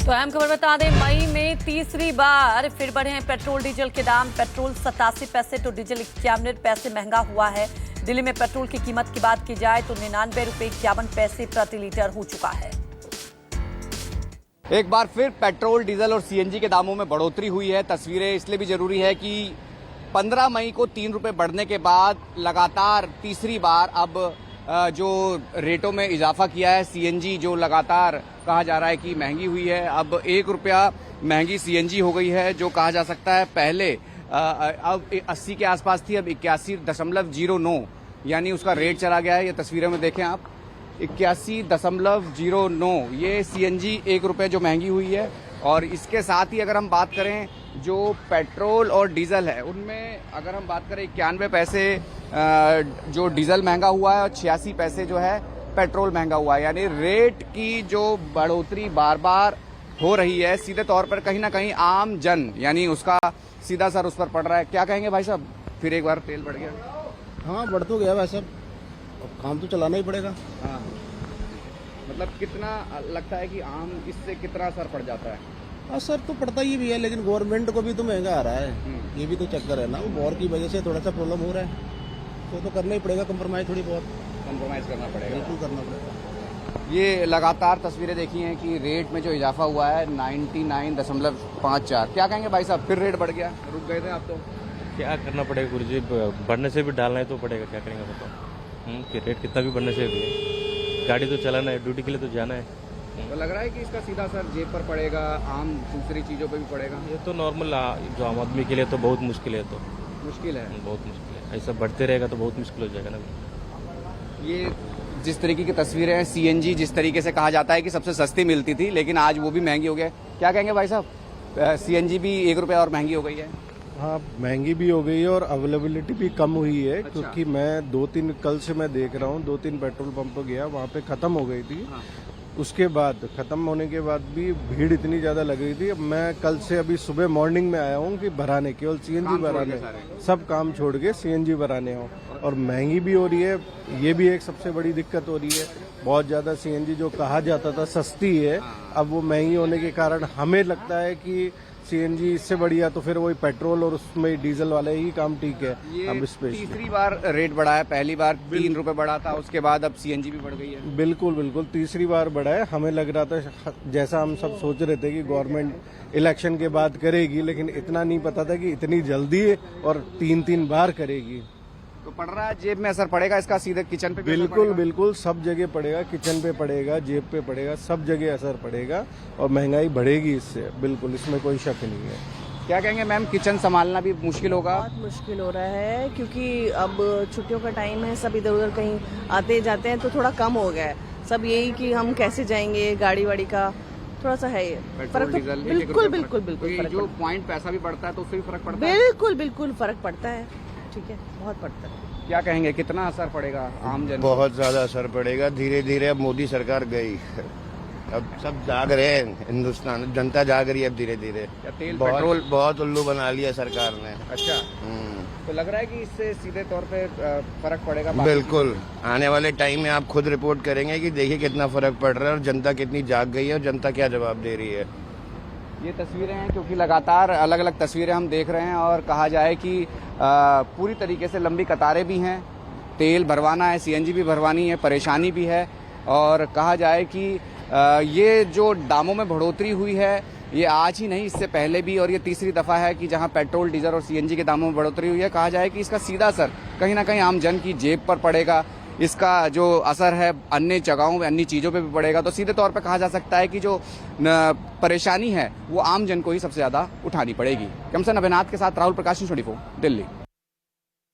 तो अहम खबर बता दें, मई में तीसरी बार फिर बढ़े हैं पेट्रोल डीजल के दाम। पेट्रोल 87 पैसे तो डीजल 91 पैसे महंगा हुआ है। दिल्ली में पेट्रोल की कीमत की बात की जाए तो 99 रुपए 51 पैसे प्रति लीटर हो चुका है। एक बार फिर पेट्रोल, डीजल और सीएनजी के दामों में बढ़ोतरी हुई है। तस्वीरें इसलिए भी जरूरी है कि 15 मई को 3 रुपए बढ़ने के बाद लगातार तीसरी बार अब जो रेटों में इजाफा किया है। सीएनजी जो लगातार कहा जा रहा है कि महंगी हुई है, अब 1 रुपया महंगी सीएनजी हो गई है, जो कहा जा सकता है पहले अब 80 के आसपास थी, अब 81.09 यानी उसका रेट चला गया है। ये तस्वीरों में देखें आप, 81.09 ये सीएनजी 1 रुपये जो महंगी हुई है। और इसके साथ ही अगर हम बात करें जो पेट्रोल और डीजल है, उनमें अगर हम बात करें 91 पैसे जो डीजल महंगा हुआ है और 86 पैसे जो है पेट्रोल महंगा हुआ है। यानी रेट की जो बढ़ोतरी बार बार हो रही है, सीधे तौर पर कहीं ना कहीं आम जन यानी उसका सीधा असर उस पर पड़ रहा है। क्या कहेंगे भाई साहब, फिर एक बार तेल बढ़ गया? हाँ, बढ़ तो गया वैसे, अब काम तो चलाना ही पड़ेगा। हाँ, मतलब कितना लगता है कि आम इससे कितना असर पड़ जाता है? असर तो पड़ता ही भी है, लेकिन गवर्नमेंट को भी तो महंगा आ रहा है। ये भी तो चक्कर है ना, वॉर की वजह से थोड़ा सा प्रॉब्लम हो रहा है, तो करना ही पड़ेगा कंप्रोमाइज, थोड़ी बहुत कंप्रोमाइज करना पड़ेगा। बिल्कुल करना पड़ेगा। ये लगातार तस्वीरें देखी हैं कि रेट में जो इजाफा हुआ है 99.54। क्या कहेंगे भाई साहब, फिर रेट बढ़ गया? रुक गए थे आप तो? क्या करना पड़ेगा गुरुजी, बढ़ने से भी डालना है तो पड़ेगा, क्या करेंगे बताओ। कि रेट कितना भी बढ़ने से भी गाड़ी तो चलाना है, ड्यूटी के लिए तो जाना है। तो लग रहा है कि इसका सीधा असर जेब पर पड़ेगा, आम दूसरी चीजों पे भी पड़ेगा। ये तो नॉर्मल जो आम आदमी के लिए तो बहुत मुश्किल है, तो मुश्किल है, बहुत मुश्किल है। ऐसा बढ़ते रहेगा तो बहुत मुश्किल हो जाएगा ना। ये जिस तरीके की तस्वीरें हैं, सीएनजी जिस तरीके से कहा जाता है कि सबसे सस्ती मिलती थी, लेकिन आज वो भी महंगी हो गया। क्या कहेंगे भाई साहब, सीएनजी भी 1 रुपया और महंगी हो गई है? हाँ, महंगी भी हो गई है और अवेलेबिलिटी भी कम हुई है। अच्छा। क्योंकि मैं 2-3 कल से मैं देख रहा हूँ, 2-3 पेट्रोल पंप पे गया, वहाँ पे खत्म हो गई थी। हाँ। उसके बाद खत्म होने के बाद भी भीड़ इतनी ज्यादा लग रही थी। अब मैं कल से अभी सुबह मॉर्निंग में आया हूँ कि भराने, केवल सीएनजी भराने, सब काम छोड़ के सीएनजी भराने हो। और महंगी भी हो रही है, ये भी एक सबसे बड़ी दिक्कत हो रही है। बहुत ज्यादा सीएनजी जो कहा जाता था सस्ती है, अब वो महंगी होने के कारण हमें लगता है कि सीएनजी इससे बढ़िया तो फिर वही पेट्रोल और उसमें डीजल वाले ही काम ठीक है। अब तीसरी बार रेट बढ़ा है, पहली बार 3 रुपए बढ़ा था, उसके बाद अब सीएनजी भी बढ़ गई है। बिल्कुल बिल्कुल, तीसरी बार बढ़ा है। हमें लग रहा था, जैसा हम सब सोच रहे थे कि गवर्नमेंट इलेक्शन के बाद करेगी, लेकिन इतना नहीं पता था कि इतनी जल्दी और 3-3 बार करेगी। तो पड़ रहा है, जेब में असर पड़ेगा इसका, सीधे किचन पे? बिल्कुल बिल्कुल, सब जगह पड़ेगा, किचन पे पड़ेगा, जेब पे पड़ेगा, सब जगह असर पड़ेगा और महंगाई बढ़ेगी इससे, बिल्कुल, इसमें कोई शक नहीं है। क्या कहेंगे मैम, किचन संभालना भी मुश्किल होगा? बहुत मुश्किल हो रहा है, क्योंकि अब छुट्टियों का टाइम है, सब इधर उधर कहीं आते जाते हैं तो थोड़ा कम हो गया है। सब यही कि हम कैसे जाएंगे, गाड़ी वाड़ी का थोड़ा सा है ये फर्क। बिल्कुल बिल्कुल बिल्कुल, जो पॉइंट पैसा भी बढ़ता है तो उससे भी फर्क पड़ता है। बिल्कुल बिल्कुल फर्क पड़ता है, ठीक है, बहुत पड़ता है। क्या कहेंगे, कितना असर पड़ेगा आम जन? बहुत ज्यादा असर पड़ेगा। धीरे धीरे अब मोदी सरकार गई, अब सब जाग रहे हैं, हिंदुस्तान जनता जाग रही है अब धीरे धीरे। तेल पेट्रोल बहुत उल्लू बना लिया सरकार ने। अच्छा, तो लग रहा है कि इससे सीधे तौर पे फर्क पड़ेगा? बिल्कुल, आने वाले टाइम में आप खुद रिपोर्ट करेंगे कि देखिए कितना फर्क पड़ रहा है और जनता कितनी जाग गई है और जनता क्या जवाब दे रही है। ये तस्वीरें हैं, क्योंकि लगातार अलग अलग तस्वीरें हम देख रहे हैं और कहा जाए कि पूरी तरीके से लंबी कतारें भी हैं, तेल भरवाना है, सीएनजी भी भरवानी है, परेशानी भी है। और कहा जाए कि ये जो दामों में बढ़ोतरी हुई है, ये आज ही नहीं, इससे पहले भी, और ये तीसरी दफा है कि जहां पेट्रोल, डीजल और सीएनजी के दामों में बढ़ोतरी हुई है। कहा जाए कि इसका सीधा असर कहीं ना कहीं आम जन की जेब पर पड़ेगा, इसका जो असर है अन्य जगहों में, अन्य चीज़ों पे भी पड़ेगा। तो सीधे तौर पे कहा जा सकता है कि जो परेशानी है वो आम जन को ही सबसे ज़्यादा उठानी पड़ेगी। कैमरा अभिनाथ के साथ राहुल प्रकाश, 24, दिल्ली।